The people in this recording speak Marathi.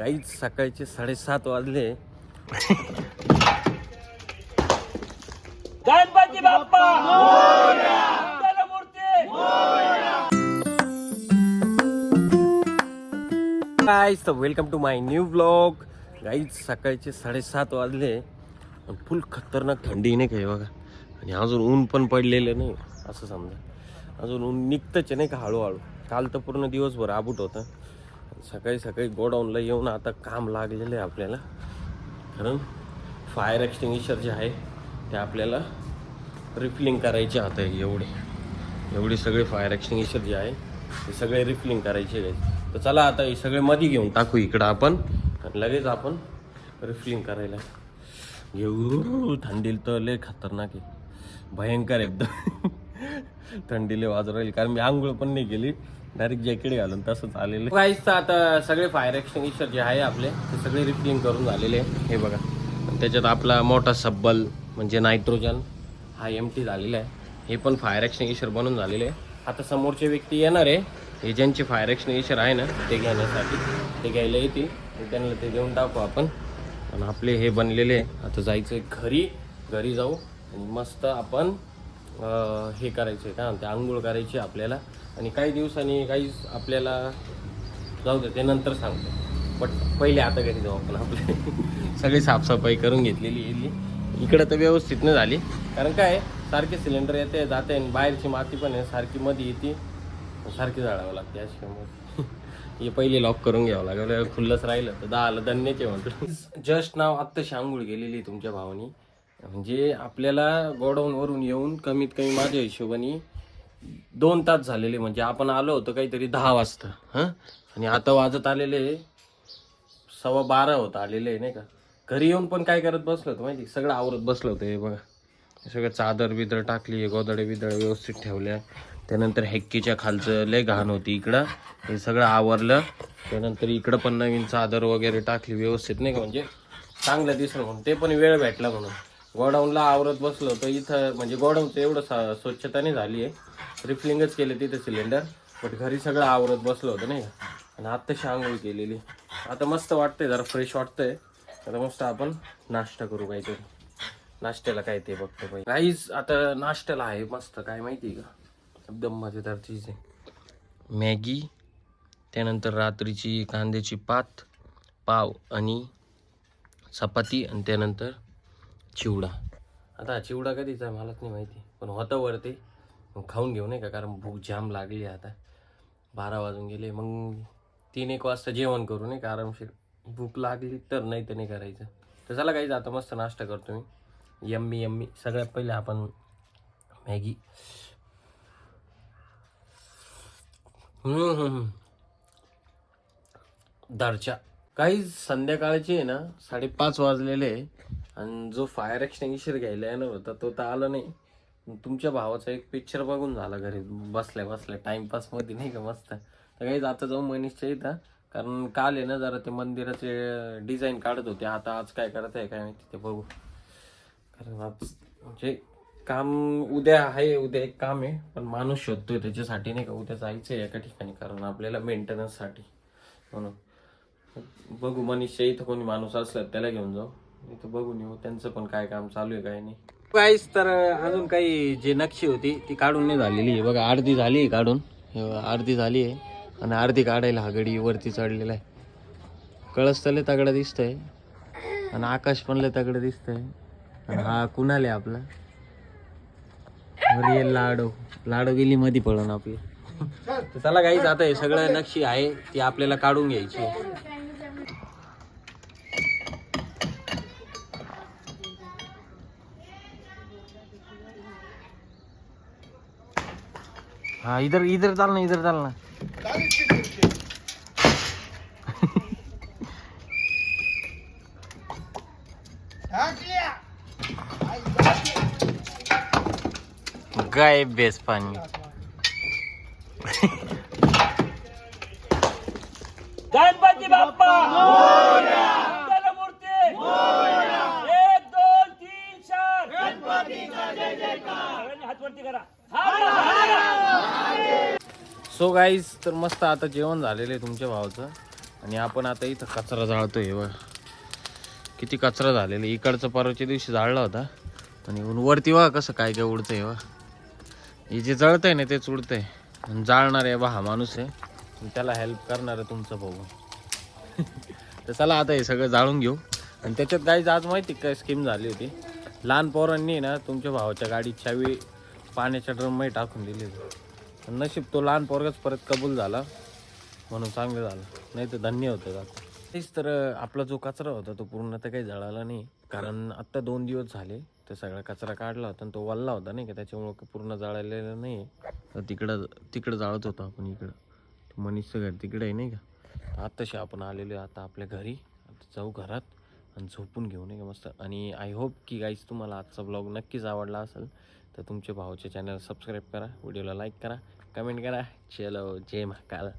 काहीच सकाळचे 7:30 वाजले. Ganpati Bappa Morya, Mangalmurti Morya. Guys welcome to my new blog. Guys सकाळचे 7:30 वाजले. फुल खतरनाक थंडी नाही काही बघा. आणि अजून ऊन पण पडलेलं नाही असं समजा. अजून ऊन निघतंच नाही का हळूहळू. काल तर पूर्ण दिवसभर आबूट होतं. सकाळी सकाळी गोडाऊनला येऊन आता काम लागलेलं आहे आपल्याला. कारण फायर एक्सटिंग्विशर जे आहे ते आपल्याला रिफिलिंग करायचे आता. एवढे सगळे फायर एक्सटिंग्विशर जे आहे ते सगळे रिफिलिंग करायचे आहे. तर चला आता हे सगळे मध्ये घेऊन टाकू इकडं आपण. आणि लगेच आपण रिफिलिंग करायला घेऊ. थंडीला तर लय खतरनाक आहे, भयंकर एकदम. थंडीला वाजू राहील कारण मी आंघोळ पण नाही केली, डायरेक्ट जॅकेट घालून तसंच आलेलं. गाईस आता सगळे फायर एक्सटिंग्विशर जे आहे आपले ते सगळे रिफिलिंग करून झालेले आहे. हे बघा, त्याच्यात आपला मोठा सब्बल म्हणजे नायट्रोजन हा एमटी झालेला आहे. हे पण फायर एक्सटिंग्विशर बनून झालेले आहे. आता समोरचे व्यक्ती येणार आहे, हे ज्यांचे फायर एक्सटिंग्विशर आहे ना ते घेण्यासाठी, ते घ्यायला येतील. त्यांना ते देऊन टाकू आपण. आणि आपले हे बनलेले आहे. आता जायचं आहे घरी जाऊ आणि मस्त आपण हे करायचं आहे का ते आंघोळ करायची आपल्याला. आणि काही दिवसांनी काही आपल्याला जाऊ दे ते नंतर सांगतो. बट पहिले आता घरी जाऊ आपण. आपले सगळी साफसफाई करून घेतलेली येईल. इकडं तर व्यवस्थित नाही झाली कारण काय सारखे सिलेंडर येते जाते आणि बाहेरची माती पण आहे सारखी मध्ये येते, सारखी जाळावं लागते अशी. हे पहिले लॉक करून घ्यावं लागेल. खुल्लंच राहिलं तर 10ला धन्यचे म्हणतो. जस्ट नाव आत्ताशी आंघोळ गेलेली तुमच्या भावानी. म्हणजे आपल्याला गोडाऊनवरून येऊन कमीत कमी माझ्या हिशोबाने 2 तास झालेले. म्हणजे आपण आलो होतो काहीतरी 10 वाजता हां, आणि आता वाजत आलेले 12:15 होत आलेले नाही का. घरी येऊन पण काय करत बसलो होतो माहिती, सगळं आवरत बसलो होतो. हे बघा, सगळं चादर बिदर टाकली, गोदडे बिदळ व्यवस्थित ठेवल्या. त्यानंतर हेक्कीच्या खालचं लय घाण होती इकडं, हे सगळं आवरलं. त्यानंतर इकडं पण नवीन चादर वगैरे टाकली व्यवस्थित नाही का, म्हणजे चांगलं दिसलं म्हणून. ते पण वेळ भेटला म्हणून गोडाऊनला आवरत बसलो होतो इथं. म्हणजे गोडाऊनचं एवढं स्वच्छता नाही झाली आहे, रिफिलिंगच केले तिथं सिलेंडर. बट घरी सगळं आवरत बसलो होतं नाही का. आणि आत्ताशी आंघोळ केलेली. आता मस्त वाटतंय, जरा फ्रेश वाटतंय. आता मस्त आपण नाश्ता करू काहीतरी. नाश्त्याला काय ते बघतो पाहिजे. काहीच आता नाश्त्याला आहे मस्त काय माहिती आहे का, एकदम मजेदार चीज आहे. मॅगी, त्यानंतर रात्रीची कांद्याची पात, पाव आणि चपाती, आणि त्यानंतर चिवडा. आता चिवडा कधीचा आहे मलाच नाही माहिती, पण होतं वरती. मग खाऊन घेऊ नाही का, कारण भूक जाम लागली आता. 12 वाजून गेले. मग 3-1 वाजता जेवण करू नाही का आरामशीर. भूक लागली तर, नाही तर नाही करायचं. तर चला काही आता मस्त नाश्ता करतो मी. यम्मी. सगळ्यात पहिले आपण मॅगी. दारच्या काही संध्याकाळची आहे ना 5:30 वाजलेले. आणि जो फायर एक्सटिंग्विशर घ्यायला येणार होता तो तर आला नाही. तुमच्या भावाचा एक पिक्चर बघून झाला घरी बसल्या टाइमपास मध्ये नाही का मस्त. तर काही आता जाऊ मनीषच्या इथं, कारण काल आहे ना जरा ते मंदिराचे डिझाईन काढत होते. आता आज काय करत आहे काय माहिती, ते बघू. कारण आज म्हणजे काम उद्या आहे, उद्या एक काम आहे पण माणूस शोधतोय त्याच्यासाठी नाही का. उद्या जायचं आहे एका ठिकाणी कारण आपल्याला मेंटेनन्ससाठी. म्हणून बघू मनीषच्या इथं कोणी माणूस असला त्याला घेऊन जाऊ. इथं बघून येऊ त्यांचं पण काय काम चालू आहे काय नाही. काहीच तर अजून काही जे नक्षी होती ती काढून नाही झालेली आहे बघा. अर्धी झाली आहे काढून, अर्धी झाली आहे. आणि अर्धी काढायला हा गडी वरती चढलेला आहे. कळस तर लय तगडा दिसतंय आणि आकाश पण लय तगडं दिसतंय. आणि हा कुणाल आहे आपला रियल लाडो गेली मध्ये पडून आपली. चला काहीच आता हे सगळं नक्षी आहे ती आपल्याला काढून घ्यायची. हा इधर चाल ना. गाय बेस पाणी. गणपती बाप्पा मोरया, मंगलमूर्ती मोरया. 1 2 3 4 गणपतीचा जय जयकार. हात वरती करा. सो गाईज तर मस्त आता जेवण झालेलं आहे तुमच्या भावाचं. आणि आपण आता इथं कचरा जाळतोय बघ. किती कचरा झालेला. इकडचं परवाच्या दिवशी जाळला होता आणि वरती बघा कसं काय काय उडतंय बघ. हे जे जळतंय ना तेच उडतंय. आणि जाळणार आहे बा हा माणूस आहे आणि त्याला हेल्प करणार आहे तुमचं भाऊ. तर चला आता हे सगळं जाळून घेऊ. आणि त्याच्यात गाईज आज माहिती काय स्कीम झाली होती. लहान पोरांनी ना तुमच्या भावाच्या गाडीत चावी पाण्याच्या ड्रममध्ये टाकून दिली होती. नशीब तो लहान पोरगच परत कबूल झाला म्हणून चांगलं झालं, नाही तर धन्य होतं आता. तेच तर आपला जो कचरा होता तो पूर्ण तर काही जळाला नाही, कारण आत्ता 2 दिवस झाले तर सगळा कचरा काढला होता आणि तो वल्ला होता नाही का, त्याच्यामुळं पूर्ण जळालेलं नाही. तर तिकडं जाळत होतो आपण. इकडं मनीषचं घर तिकडं आहे नाही का. तर आत्ताशी आपण आलेलो आहे आता आपल्या घरी. आता जाऊ घरात आणि झोपून घेऊ नाही का मस्त. आणि आय होप की गाईज तुम्हाला आजचा ब्लॉग नक्कीच आवडला असेल तर तुमच्या भावाच्या चॅनल सबस्क्राईब करा, व्हिडिओला लाईक करा, कमेंट करा. चलो जय महाकाल.